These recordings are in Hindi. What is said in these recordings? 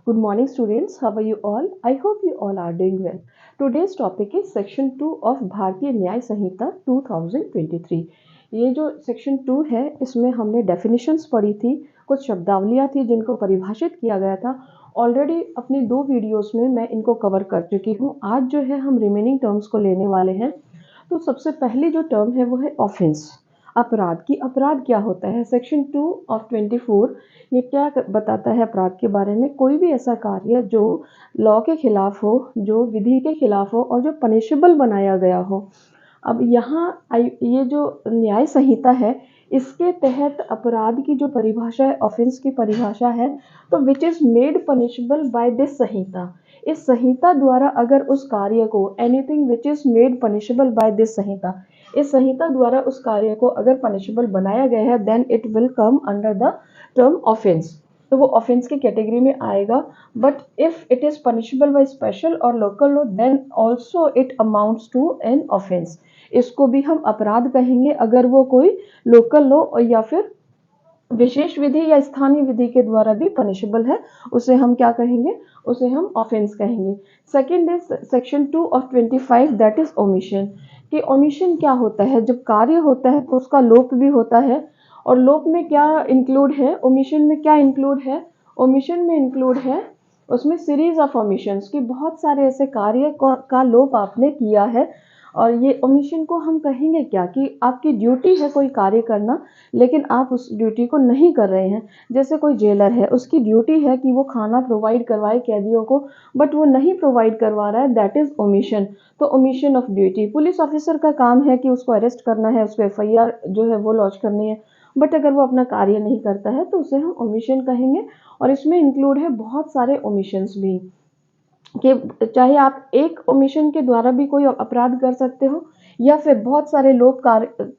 Good morning, students. How are you all? I hope you all are doing well. Today's topic is Section 2 of भारतीय न्याय संहिता 2023. ये जो सेक्शन 2 है, इसमें हमने डेफिनेशंस पढ़ी थी, कुछ शब्दावलियाँ थी जिनको परिभाषित किया गया था. ऑलरेडी अपनी 2 वीडियोस में मैं इनको कवर कर चुकी हूँ. आज जो है हम रिमेनिंग टर्म्स को लेने वाले हैं. तो सबसे पहली जो टर्म है वो है ऑफेंस, अपराध. की अपराध क्या होता है? सेक्शन 2 ऑफ 24 ये क्या बताता है अपराध के बारे में? कोई भी ऐसा कार्य जो लॉ के खिलाफ हो, जो विधि के खिलाफ हो और जो पनिशेबल बनाया गया हो. अब यहाँ ये जो न्याय संहिता है, इसके तहत अपराध की जो परिभाषा है, ऑफेंस की परिभाषा है, तो which is made punishable by this संहिता. इस संहिता द्वारा अगर उस कार्य को, anything which is made punishable by this संहिता, इस संहिता द्वारा उस कार्य को अगर पनिशेबल बनाया गया है, then it will come under the term offence. तो वो ऑफेंस की कैटेगरी में आएगा. But if it is punishable by special और local law, then also it amounts to an offence. इसको भी हम अपराध कहेंगे अगर वो कोई लोकल लॉ या फिर विशेष विधि या स्थानीय विधि के द्वारा भी पनिशेबल है, उसे हम क्या कहेंगे? उसे हम ऑफेंस कहेंगे. Second is section 2 of 25, that is omission. कि ओमिशन क्या होता है? जब कार्य होता है तो उसका लोप भी होता है. और लोप में क्या इंक्लूड है? ओमिशन में क्या इंक्लूड है? ओमिशन में इंक्लूड है उसमें सीरीज ऑफ ओमिशंस, की बहुत सारे ऐसे कार्य का लोप आपने किया है. और ये ओमिशन को हम कहेंगे क्या? कि आपकी ड्यूटी है कोई कार्य करना, लेकिन आप उस ड्यूटी को नहीं कर रहे हैं. जैसे कोई जेलर है, उसकी ड्यूटी है कि वो खाना प्रोवाइड करवाए कैदियों को, बट वो नहीं प्रोवाइड करवा रहा है, दैट इज ओमिशन. तो omission of duty. Police officer का काम है कि उसको अरेस्ट करना है, उसको एफआईआर जो है वो लॉन्च करनी है, बट अगर वो अपना कार्य नहीं करता है तो उसे हम ओमिशन कहेंगे. और इसमें इंक्लूड है बहुत सारे ओमिशंस भी, कि चाहे आप एक ओमिशन के द्वारा भी कोई अपराध कर सकते हो, या फिर बहुत सारे लोग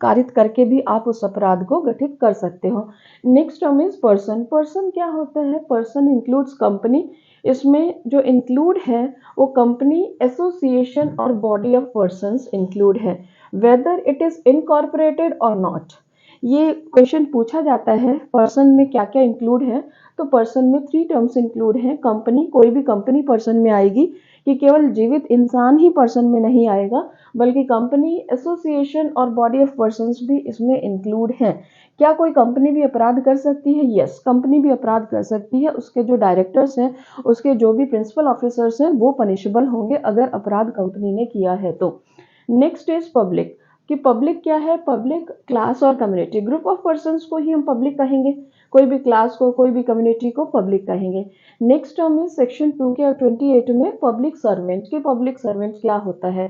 कारित करके भी आप उस अपराध को गठित कर सकते हो. Next term is person. Person क्या होता है? Person includes company. इसमें जो इंक्लूड है वो कंपनी, एसोसिएशन और बॉडी ऑफ पर्संस इंक्लूड है, वेदर इट इज इनकॉर्पोरेटेड और नॉट. ये क्वेश्चन पूछा जाता है पर्सन में क्या क्या इंक्लूड है. तो पर्सन में 3 टर्म्स इंक्लूड हैं. कंपनी, कोई भी कंपनी पर्सन में आएगी, कि केवल जीवित इंसान ही पर्सन में नहीं आएगा, बल्कि कंपनी, एसोसिएशन और बॉडी ऑफ पर्संस भी इसमें इंक्लूड हैं. क्या कोई कंपनी भी अपराध कर सकती है? यस, कंपनी भी अपराध कर सकती है. उसके जो डायरेक्टर्स हैं, उसके जो भी प्रिंसिपल ऑफिसर्स हैं, वो पनिशेबल होंगे अगर अपराध कंपनी ने किया है तो. Next is public. कि पब्लिक क्या है? पब्लिक क्लास और कम्युनिटी, ग्रुप ऑफ पर्संस को ही हम पब्लिक कहेंगे. कोई भी क्लास को, कोई भी कम्युनिटी को पब्लिक कहेंगे. नेक्स्ट टर्म इज सेक्शन 2 के 28 में पब्लिक सर्वेंट. की पब्लिक सर्वेंट क्या होता है?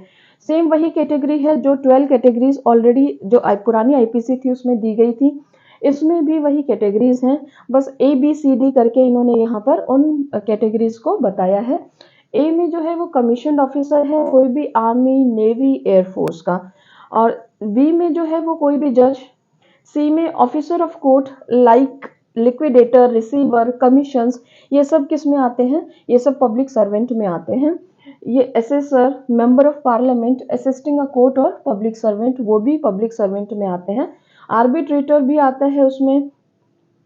सेम वही कैटेगरी है जो 12 कैटेगरीज ऑलरेडी जो पुरानी आईपीसी थी उसमें दी गई थी. इसमें भी वही कैटेगरीज हैं, बस ABCD करके इन्होंने यहाँ पर उन कैटेगरीज को बताया है. ए में जो है वो कमीशन ऑफिसर है, कोई भी आर्मी, नेवी, एयरफोर्स का. और बी में जो है वो कोई भी जज. सी में officer of court, like liquidator, receiver, commissions. ये सब किस में आते हैं? ये सब पब्लिक सर्वेंट में आते हैं. ये assessor, member of parliament, assisting a court और पब्लिक सर्वेंट, वो भी पब्लिक सर्वेंट में आते हैं. आर्बिट्रेटर भी आता है उसमें.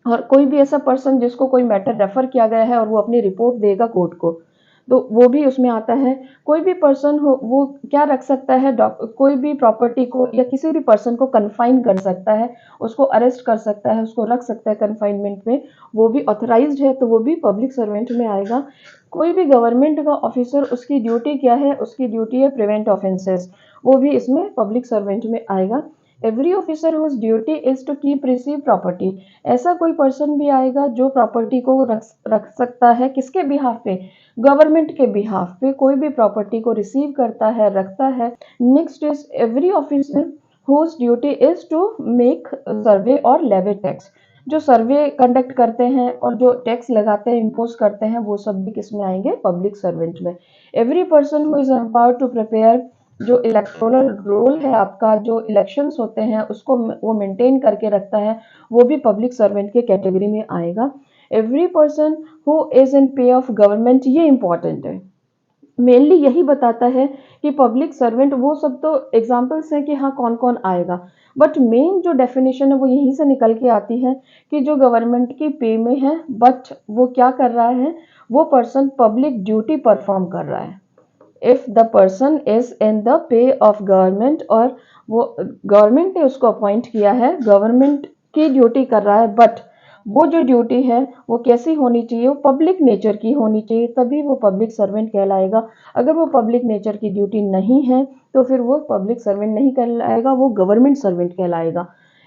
और कोई भी ऐसा पर्सन जिसको कोई मैटर रेफर किया गया है और वो अपनी रिपोर्ट देगा कोर्ट को, तो वो भी उसमें आता है. कोई भी पर्सन हो, वो क्या रख सकता है? कोई भी प्रॉपर्टी को या किसी भी पर्सन को कन्फाइन कर सकता है, उसको अरेस्ट कर सकता है, उसको रख सकता है कन्फाइनमेंट में, वो भी ऑथराइज्ड है, तो वो भी पब्लिक सर्वेंट में आएगा. कोई भी गवर्नमेंट का ऑफिसर, उसकी ड्यूटी क्या है? उसकी ड्यूटी है प्रिवेंट ऑफेंसेस, वो भी इसमें पब्लिक सर्वेंट में आएगा. Every officer whose duty is to keep receive property. ऐसा कोई पर्सन भी आएगा जो प्रॉपर्टी को रख सकता है. किसके बिहाफ पे? गवर्नमेंट के बिहाफ पे कोई भी प्रॉपर्टी को रिसीव करता है, रखता है. Next is every officer whose duty is to make survey और लेवी टैक्स. जो सर्वे कंडक्ट करते हैं और जो टैक्स लगाते हैं, इम्पोज करते हैं, वो सब भी किस में आएंगे? पब्लिक सर्वेंट में. Every person who is empowered to prepare, जो इलेक्टोरल रोल है आपका, जो इलेक्शंस होते हैं उसको वो मेंटेन करके रखता है, वो भी पब्लिक सर्वेंट के कैटेगरी में आएगा. Every person who is in पे ऑफ गवर्नमेंट, ये इंपॉर्टेंट है. मेनली यही बताता है कि पब्लिक सर्वेंट वो सब तो एग्जाम्पल्स हैं कि हाँ कौन कौन आएगा, बट मेन जो डेफिनेशन है वो यहीं से निकल के आती है कि जो गवर्नमेंट की पे में है बट वो क्या कर रहा है, वो पर्सन पब्लिक ड्यूटी परफॉर्म कर रहा है। If the person is in the pay of government, और वो गवर्नमेंट ने उसको अपॉइंट किया है, गवर्नमेंट की ड्यूटी कर रहा है, बट वो जो ड्यूटी है वो कैसी होनी चाहिए, वो पब्लिक नेचर की होनी चाहिए, तभी वो पब्लिक सर्वेंट कहलाएगा। अगर वो पब्लिक नेचर की ड्यूटी नहीं है तो फिर वो पब्लिक सर्वेंट नहीं कहलाएगा, वो गवर्नमेंट सर्वेंट कहलाएगा।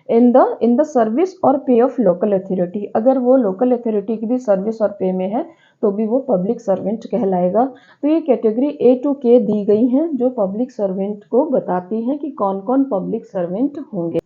इन द सर्विस और पे ऑफ लोकल अथॉरिटी, अगर वो लोकल अथॉरिटी की भी सर्विस और पे में है तो भी वो पब्लिक सर्वेंट कहलाएगा। तो ये कैटेगरी ए टू के दी गई हैं जो पब्लिक सर्वेंट को बताती हैं कि कौन कौन पब्लिक सर्वेंट होंगे।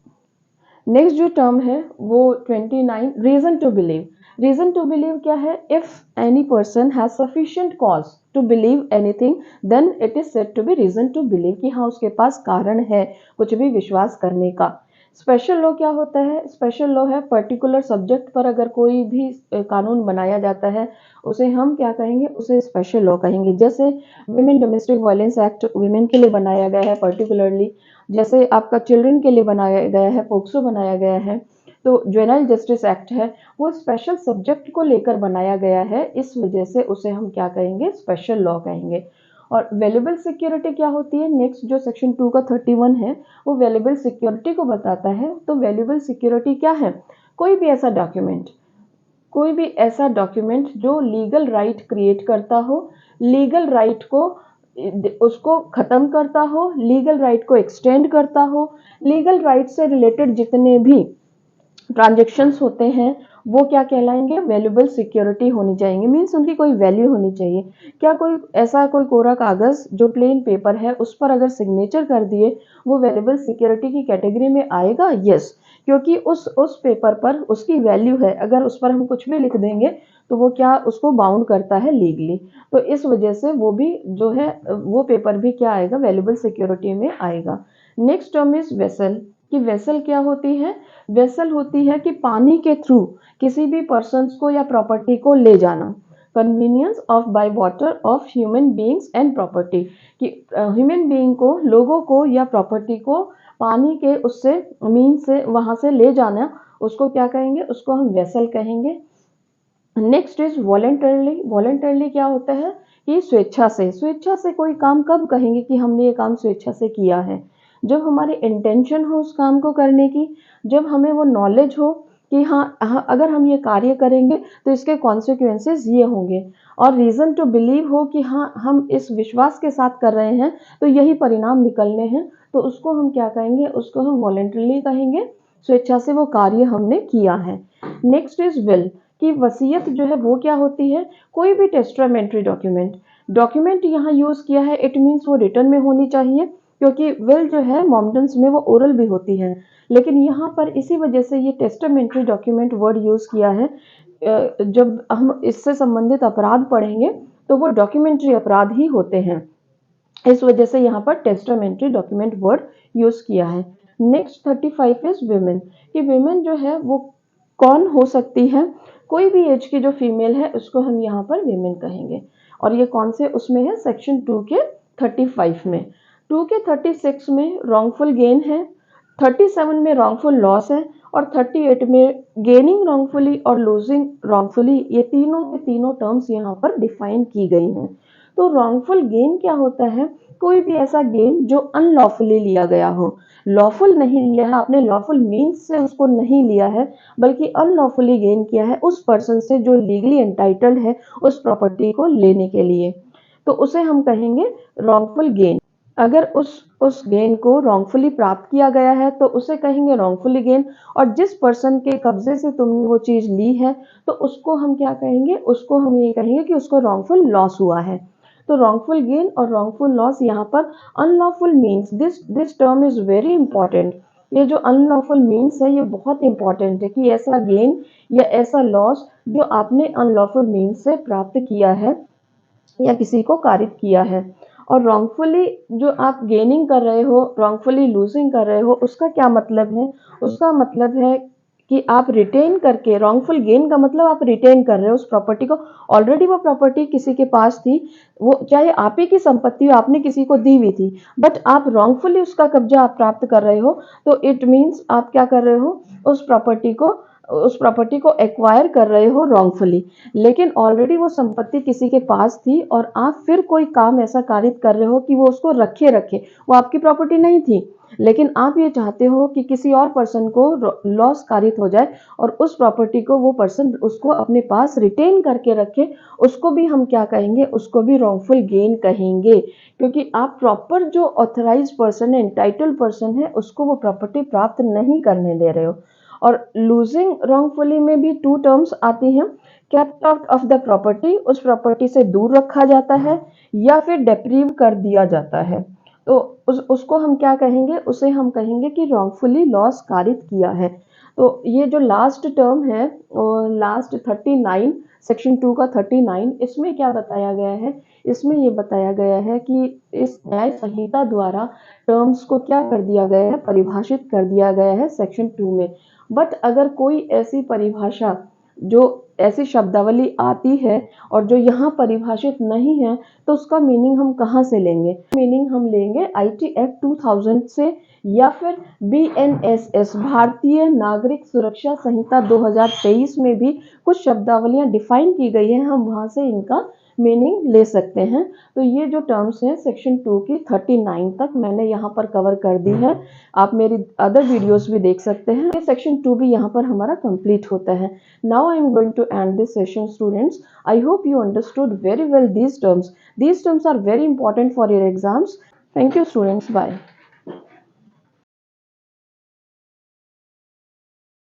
नेक्स्ट जो टर्म है वो 29 reason to believe. Reason to believe क्या है, if any person has sufficient cause to believe anything then it is said to be reason to believe, कि हाँ उसके पास कारण है कुछ भी विश्वास करने का। स्पेशल लॉ क्या होता है, स्पेशल लॉ है पर्टिकुलर सब्जेक्ट पर अगर कोई भी कानून बनाया जाता है उसे हम क्या कहेंगे, उसे स्पेशल लॉ कहेंगे। जैसे women domestic violence act women के लिए बनाया गया है पर्टिकुलरली, जैसे आपका चिल्ड्रन के लिए बनाया गया है, पोक्सो बनाया गया है। तो जुवेनाइल जस्टिस एक्ट है वो स्पेशल सब्जेक्ट को लेकर बनाया गया है, इस वजह से उसे हम क्या कहेंगे, स्पेशल लॉ कहेंगे। और वैल्यूएबल सिक्योरिटी क्या होती है, नेक्स्ट जो सेक्शन 2 का 31 है वो वैल्यूएबल सिक्योरिटी को बताता है। तो वैल्यूएबल सिक्योरिटी क्या है, कोई भी ऐसा डॉक्यूमेंट, कोई भी ऐसा डॉक्यूमेंट जो लीगल राइट क्रिएट करता हो, लीगल राइट को उसको खत्म करता हो, लीगल राइट को एक्सटेंड करता हो, लीगल राइट से रिलेटेड जितने भी ट्रांजेक्शन्स होते हैं वो क्या कहलाएंगे, वैल्यूएबल सिक्योरिटी होनी चाहिए, मीन्स उनकी कोई वैल्यू होनी चाहिए। क्या कोई ऐसा कोई कोरा कागज जो प्लेन पेपर है उस पर अगर सिग्नेचर कर दिए वो वैल्यूएबल सिक्योरिटी की कैटेगरी में आएगा, यस, क्योंकि उस पेपर पर उसकी वैल्यू है, अगर उस पर हम कुछ भी लिख देंगे तो वो क्या उसको बाउंड करता है लीगली। तो इस वजह से वो भी जो है वो पेपर भी क्या आएगा, वैल्यूएबल सिक्योरिटी में आएगा। नेक्स्ट टर्म इज वेसल, कि वेसल क्या होती है, वेसल होती है कि पानी के थ्रू किसी भी पर्सन्स को या प्रॉपर्टी को ले जाना, convenience of by water of human beings and property, कि ह्यूमन बीइंग को, लोगों को या प्रॉपर्टी को पानी के उससे मीन से वहां से ले जाना, उसको क्या कहेंगे, उसको हम वेसल कहेंगे। Next is voluntarily. वॉलेंटरली क्या होता है कि स्वेच्छा से, स्वेच्छा से कोई काम कब कहेंगे कि हमने ये काम स्वेच्छा से किया है, जब हमारी इंटेंशन हो उस काम को करने की, जब हमें वो नॉलेज हो कि हाँ अगर हम ये कार्य करेंगे तो इसके कॉन्सिक्वेंसेस ये होंगे, और रीज़न टू बिलीव हो कि हाँ हम इस विश्वास के साथ कर रहे हैं तो यही परिणाम निकलने हैं, तो उसको हम क्या कहेंगे, उसको हम वॉलेंटरली कहेंगे, स्वेच्छा से वो कार्य हमने किया है। नेक्स्ट इज विल, कि वसीयत जो है वो क्या होती है, कोई भी टेस्टामेंट्री डॉक्यूमेंट, डॉक्यूमेंट यहाँ यूज़ किया है इट मीन्स वो रिटर्न में होनी चाहिए, क्योंकि विल जो है मॉमडन्स में वो ओरल भी होती है, लेकिन यहाँ पर इसी वजह से ये टेस्टामेंट्री डॉक्यूमेंट वर्ड यूज़ किया है। जब हम इससे संबंधित अपराध पढ़ेंगे तो वो डॉक्यूमेंट्री अपराध ही होते हैं, इस वजह से यहाँ पर टेस्टामेंट्री डॉक्यूमेंट वर्ड यूज़ किया है। नेक्स्ट 35 इज विमेन, कि विमेन जो है वो कौन हो सकती है, कोई भी एज की जो फीमेल है उसको हम यहाँ पर विमेन कहेंगे। और ये कौन से उसमें है, सेक्शन 2 के 35 में। 2 के 36 में रॉन्गफुल गेन है, 37 में रॉन्गफुल लॉस है, और 38 में गेनिंग रॉन्गफुली और लूजिंग रॉन्गफुली, ये तीनों के तीनों टर्म्स यहाँ पर डिफाइन की गई हैं। तो रॉन्गफुल गेन क्या होता है, कोई भी ऐसा गेन जो अनलॉफुली लिया गया हो, लॉफुल नहीं लिया है आपने, लॉफुल मीन्स से उसको नहीं लिया है, बल्कि अनलॉफुली गेन किया है उस पर्सन से जो लीगली एंटाइटल्ड है उस प्रॉपर्टी को लेने के लिए, तो उसे हम कहेंगे रॉन्गफुल गेन। अगर उस गेन को रॉन्गफुली प्राप्त किया गया है तो उसे कहेंगे रॉन्गफुली गेन, और जिस पर्सन के कब्जे से तुमने वो चीज ली है तो उसको हम क्या कहेंगे, उसको हम ये कहेंगे कि उसको रॉन्गफुल लॉस हुआ है। तो रॉन्गफुल गेन और रॉन्गफुल लॉस, यहाँ पर unlawful means, this term is very important. ये जो अनलॉफुल मीन्स है ये बहुत इंपॉर्टेंट है, कि ऐसा गेन या ऐसा लॉस जो आपने अनलॉफुल मीन्स से प्राप्त किया है या किसी को कारित किया है। और रॉन्गफुली जो आप गेनिंग कर रहे हो, रॉन्गफुली लूजिंग कर रहे हो, उसका क्या मतलब है, उसका मतलब है कि आप रिटेन करके, रॉन्गफुल गेन का मतलब आप रिटेन कर रहे हो उस प्रॉपर्टी को। ऑलरेडी वो प्रॉपर्टी किसी के पास थी, वो चाहे आप ही की संपत्ति हो, आपने किसी को दी हुई थी, बट आप रॉन्गफुली उसका कब्जा आप प्राप्त कर रहे हो, तो इट मीन्स आप क्या कर रहे हो, उस प्रॉपर्टी को एक्वायर कर रहे हो रॉन्गफुली। लेकिन ऑलरेडी वो संपत्ति किसी के पास थी और आप फिर कोई काम ऐसा कारित कर रहे हो कि वो उसको रखे रखे, वो आपकी प्रॉपर्टी नहीं थी, लेकिन आप ये चाहते हो कि किसी और पर्सन को लॉस कारित हो जाए और उस प्रॉपर्टी को वो पर्सन उसको अपने पास रिटेन करके रखे, उसको भी हम क्या कहेंगे, उसको भी रॉन्गफुल गेन कहेंगे, क्योंकि आप प्रॉपर जो ऑथराइज पर्सन है, एंटाइटल्ड पर्सन है, उसको वो प्रॉपर्टी प्राप्त नहीं करने दे रहे हो। और लूजिंग रॉन्गफुली में भी टू टर्म्स आती हैं, kept out of the property, उस प्रॉपर्टी से दूर रखा जाता है या फिर डेप्रीव कर दिया जाता है, तो उसको हम क्या कहेंगे, उसे हम कहेंगे कि रॉन्गफुली लॉस कारित किया है। तो ये जो लास्ट टर्म है, लास्ट 39, सेक्शन 2 का 39, इसमें क्या बताया गया है, इसमें ये बताया गया है कि इस न्याय संहिता द्वारा टर्म्स को क्या कर दिया गया है, परिभाषित कर दिया गया है सेक्शन 2 में। बट अगर कोई ऐसी परिभाषा, जो ऐसी शब्दावली आती है और जो यहाँ परिभाषित नहीं है, तो उसका मीनिंग हम कहाँ से लेंगे, मीनिंग हम लेंगे आईटी एक्ट 2000 से, या फिर बीएनएसएस, भारतीय नागरिक सुरक्षा संहिता 2023 में भी कुछ शब्दावलियां डिफाइन की गई है, हम वहां से इनका मीनिंग ले सकते हैं। तो ये जो टर्म्स हैं सेक्शन 2 की 39 तक मैंने यहाँ पर कवर कर दी है, आप मेरी अदर वीडियोस भी देख सकते हैं। ये सेक्शन 2 भी यहाँ पर हमारा कंप्लीट होता है। Now I am going to end this session students. I hope you understood very well these terms. These terms are very important for your exams. Thank you students. Bye.